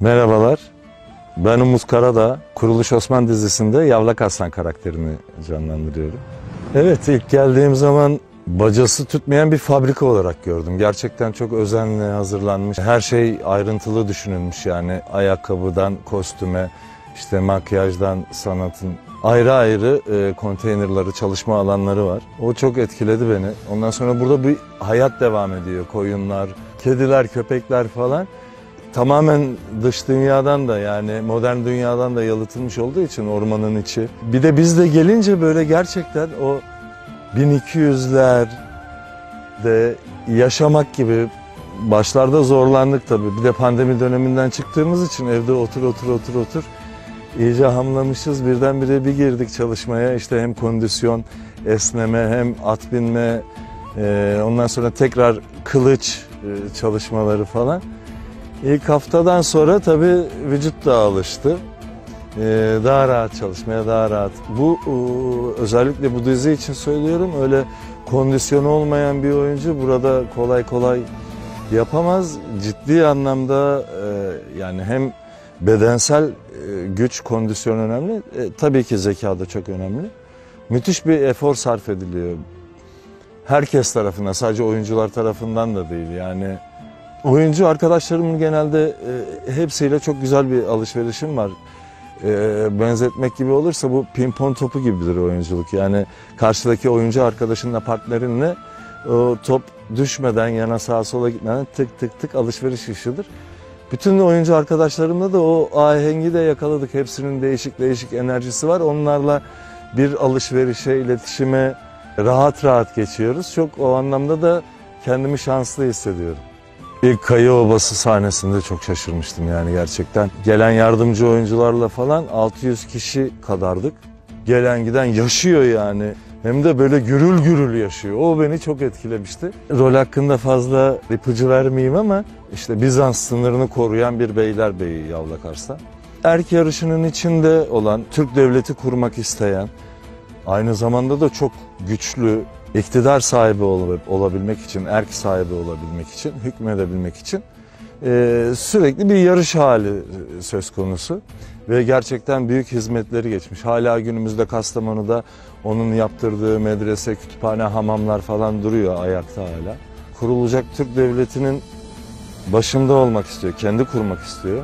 Merhabalar, ben Umut Karadağ. Kuruluş Osman dizisinde Yavlak Aslan karakterini canlandırıyorum. Evet, ilk geldiğim zaman bacası tütmeyen bir fabrika olarak gördüm. Gerçekten çok özenle hazırlanmış. Her şey ayrıntılı düşünülmüş, yani ayakkabıdan kostüme, işte makyajdan sanatın ayrı ayrı konteynerları, çalışma alanları var. O çok etkiledi beni. Ondan sonra burada bir hayat devam ediyor. Koyunlar, kediler, köpekler falan. Tamamen dış dünyadan da, yani modern dünyadan da yalıtılmış olduğu için ormanın içi. Bir de biz de gelince böyle gerçekten o 1200'lerde yaşamak gibi. Başlarda zorlandık tabii. Bir de pandemi döneminden çıktığımız için evde otur. İyice hamlamışız. Birdenbire bir girdik çalışmaya. İşte hem kondisyon, esneme, hem at binme, ondan sonra tekrar kılıç çalışmaları falan. İlk haftadan sonra tabii vücut da alıştı. Daha rahat çalışmaya, daha rahat. Bu özellikle bu dizi için söylüyorum. Öyle kondisyonu olmayan bir oyuncu burada kolay kolay yapamaz. Ciddi anlamda yani hem bedensel güç, kondisyon önemli. Tabii ki zeka da çok önemli. Müthiş bir efor sarf ediliyor. Herkes tarafından, sadece oyuncular tarafından da değil. Yani oyuncu arkadaşlarımın genelde hepsiyle çok güzel bir alışverişim var. Benzetmek gibi olursa bu pimpon topu gibidir oyunculuk. Yani karşıdaki oyuncu arkadaşınla, partnerinle o top düşmeden, yana sağa sola gitmeden tık alışveriş işidir. Bütün oyuncu arkadaşlarımla da o ahengi de yakaladık. Hepsinin değişik enerjisi var. Onlarla bir alışverişe, iletişime rahat geçiyoruz. Çok o anlamda da kendimi şanslı hissediyorum. İlk Kayı Obası sahnesinde çok şaşırmıştım yani gerçekten. Gelen yardımcı oyuncularla falan 600 kişi kadardık. Gelen giden yaşıyor yani. Hem de böyle gürül yaşıyor. O beni çok etkilemişti. Rol hakkında fazla ipucu vermeyeyim ama işte Bizans sınırını koruyan bir beylerbeyi Yavlak Arslan. Erk yarışının içinde olan, Türk devleti kurmak isteyen, aynı zamanda da çok güçlü, iktidar sahibi olabilmek için, erk sahibi olabilmek için, hükmedebilmek için sürekli bir yarış hali söz konusu. Ve gerçekten büyük hizmetleri geçmiş. Hala günümüzde Kastamonu'da onun yaptırdığı medrese, kütüphane, hamamlar falan duruyor ayakta hala. Kurulacak Türk devletinin başında olmak istiyor, kendi kurmak istiyor.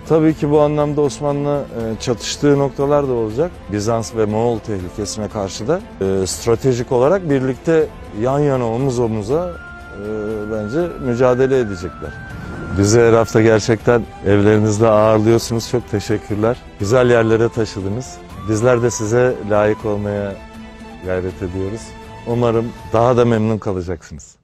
Tabii ki bu anlamda Osmanlı çatıştığı noktalar da olacak. Bizans ve Moğol tehlikesine karşı da stratejik olarak birlikte yan yana, omuz omuza bence mücadele edecekler. Bizi her hafta gerçekten evlerinizde ağırlıyorsunuz. Çok teşekkürler. Güzel yerlere taşıdınız. Bizler de size layık olmaya gayret ediyoruz. Umarım daha da memnun kalacaksınız.